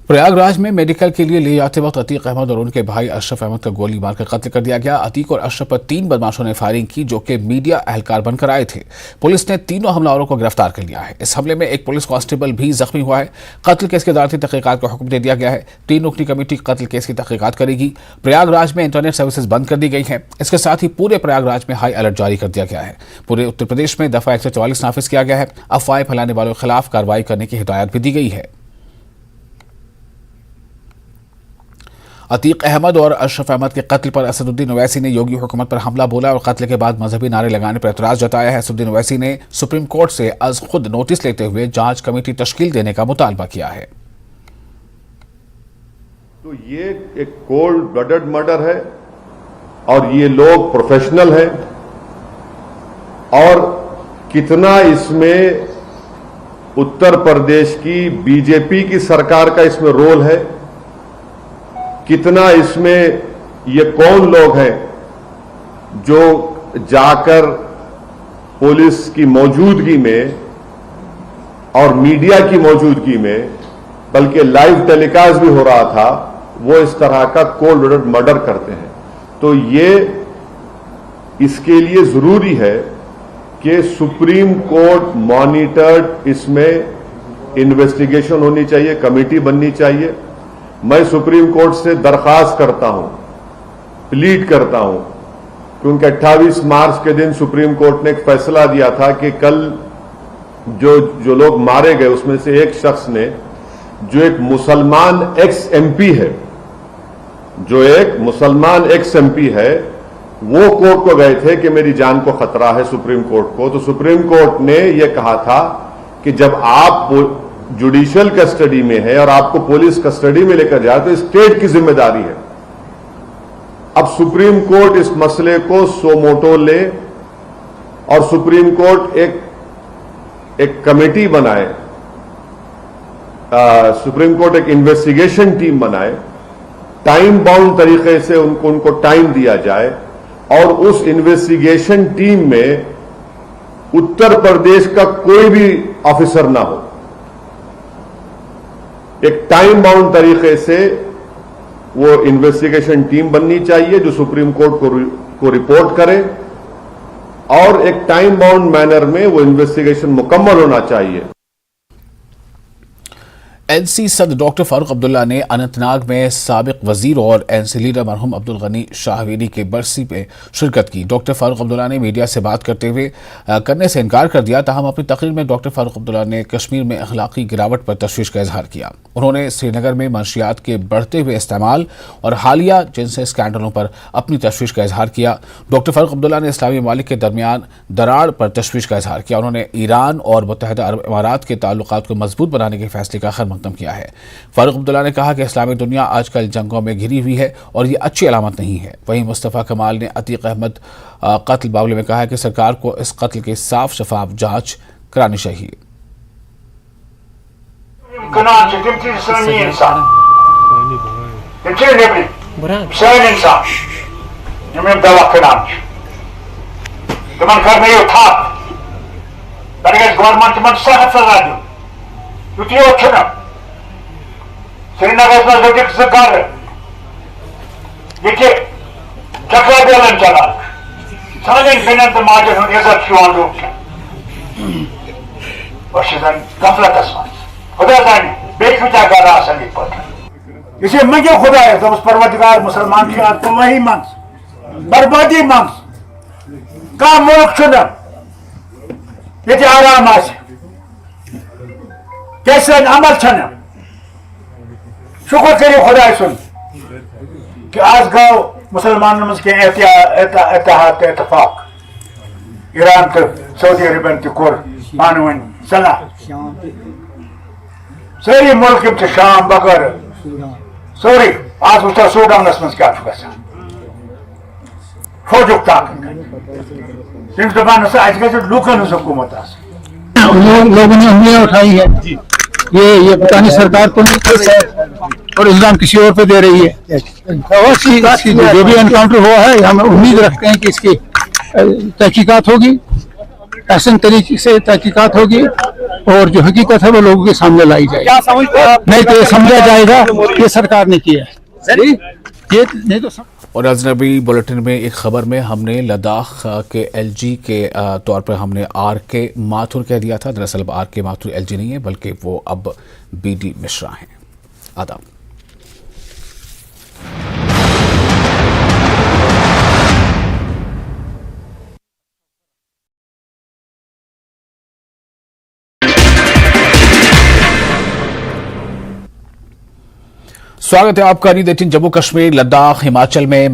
प्रयागराज में मेडिकल के लिए ले जाते वक्त अतीक अहमद और उनके भाई अशरफ अहमद का गोली मारकर कत्ल कर दिया गया। अतीक और अशरफ पर 3 बदमाशों ने फायरिंग की जो कि मीडिया एहलकार बनकर आए थे। पुलिस ने तीनों हमलावरों को गिरफ्तार कर लिया है। इस हमले में एक पुलिस कांस्टेबल भी जख्मी हुआ है। कत्ल केस की अदालती तहकीकात का हुक्म दे दिया गया है। 3 रुकनी कमेटी कत्ल केस की तहकीकात करेगी। प्रयागराज में इंटरनेट सर्विसेज बंद कर दी गई हैं। इसके साथ ही पूरे प्रयागराज में हाई अलर्ट जारी कर दिया गया है। पूरे उत्तर प्रदेश में दफा 144 नाफिज किया गया है। अफवाहें फैलाने वालों के खिलाफ कार्रवाई करने की हिदायत भी दी गई है। अतीक अहमद और अशरफ अहमद के कत्ल पर असदुद्दीन ओवैसी ने योगी हुकूमत पर हमला बोला और कत्ल के बाद मजहबी नारे लगाने पर एतराज जताया है। असदुद्दीन ओवैसी ने सुप्रीम कोर्ट से अज खुद नोटिस लेते हुए जांच कमेटी तश्कील देने का मुतालबा किया है। तो ये एक कोल्ड ब्लडेड मर्डर है और ये लोग प्रोफेशनल हैं और कितना इसमें उत्तर प्रदेश की बीजेपी की सरकार का इसमें रोल है, कितना इसमें ये कौन लोग हैं जो जाकर पुलिस की मौजूदगी में और मीडिया की मौजूदगी में, बल्कि लाइव टेलीकास्ट भी हो रहा था, वो इस तरह का कोल्ड ब्लडेड मर्डर करते हैं। तो ये इसके लिए जरूरी है कि सुप्रीम कोर्ट मॉनिटर्ड इसमें इन्वेस्टिगेशन होनी चाहिए, कमेटी बननी चाहिए। मैं सुप्रीम कोर्ट से दरख्वास्त करता हूं, प्लीड करता हूं, क्योंकि 28 मार्च के दिन सुप्रीम कोर्ट ने एक फैसला दिया था कि कल जो लोग मारे गए उसमें से एक शख्स ने, जो एक मुसलमान एक्स एमपी है, वो कोर्ट को गए थे कि मेरी जान को खतरा है सुप्रीम कोर्ट को। तो सुप्रीम कोर्ट ने यह कहा था कि जब आप जुडिशियल कस्टडी में है और आपको पुलिस कस्टडी में लेकर जाए तो स्टेट की जिम्मेदारी है। अब सुप्रीम कोर्ट इस मसले को सो मोटो ले और सुप्रीम कोर्ट एक कमेटी बनाए, सुप्रीम कोर्ट एक इन्वेस्टिगेशन टीम बनाए, टाइम बाउंड तरीके से उनको टाइम दिया जाए और उस इन्वेस्टिगेशन टीम में उत्तर प्रदेश का कोई भी ऑफिसर ना हो। एक टाइम बाउंड तरीके से वो इन्वेस्टिगेशन टीम बननी चाहिए जो सुप्रीम कोर्ट को रिपोर्ट करे और एक टाइम बाउंड मैनर में वो इन्वेस्टिगेशन मुकम्मल होना चाहिए। एनसी सदर डॉक्टर फारूक अब्दुल्ला ने अनंतनाग में साबिक वजीर और एनसी लीडर मरहूम अब्दुल गनी शाहवेरी के बरसी पे शिरकत की। डॉक्टर फारूक अब्दुल्ला ने मीडिया से बात करने से इनकार कर दिया। ताहम अपनी तकरीर में डॉक्टर फारूक अब्दुल्ला ने कश्मीर में अखलाकी गिरावट पर तशवीश का इजहार किया। उन्होंने श्रीनगर में मंशियात के बढ़ते हुए इस्तेमाल और हालिया जिनसे स्कैंडलों पर अपनी तशवीश का इजहार किया। डॉक्टर फारूक अब्दुल्ला ने इस्लामी ममालिक के दरमियान दरार पर तशवीश का इजहार किया। उन्होंने ईरान और मुत्तहिदा अरब इमारात के ताल्लुकात को मजबूत बनाने के फैसले का खैर मकदम किया है। फारूक अब्दुल्ला ने कहा कि इस्लामी दुनिया आजकल जंगों में घिरी हुई है और ये अच्छी अलामत नहीं है। वहीं मुस्तफ़ा कमाल ने अतीक अहमद कत्ल मामले में कहा है कि सरकार को इस कत्ल की साफ शफाफ जांच करानी चाहिए। श्रीनगर में सरकार ये चक्रा बेलन चला सारे बिनत माजर हूं इज्जत शुआन लोग वशदन गफलत असमान खुदा जाने बेखुदा का रासन पर इसे मगे खुदा है तो उस परवरदिगार मुसलमान की आत्मा वही मंस बर्बादी मंस का मुल्क चुना ये आराम आसे कैसे अमल छना शुक्र करिए खुदा सुन कि आज गाँव मुसलमानों के एहतियात इतफाक ईरान तो सऊदी अरबियन तो कोर पानवन सलाह सारी मुल्क के शाम बगर सॉरी आज उसका सूडानस में क्या चुका फौजुक ताकत इन जमाने से आज के जो लुकन हुकूमत लोगों ने उंगलियां उठाई है। ये पता नहीं सरकार को और इल्जाम किसी और पे दे रही है। जो भी एनकाउंटर हुआ है हम उम्मीद रखते हैं कि इसकी तहकीकात होगी, अहसन तरीके से तहकीकात होगी और जो हकीकत है वो लोगों के सामने लाई जाए। क्या समझते हैं आप? नहीं तो ये समझा जाएगा कि सरकार ने किया है, ये नहीं तो और अजनबी बुलेटिन में एक खबर में हमने लद्दाख के एलजी के तौर पर हमने आर के माथुर कह दिया था। दरअसल अब आर के माथुर एलजी नहीं है, बल्कि वो अब बीडी मिश्रा हैं। आदाब। स्वागत है आपका न्यूज़ 18 जम्मू कश्मीर लद्दाख हिमाचल में।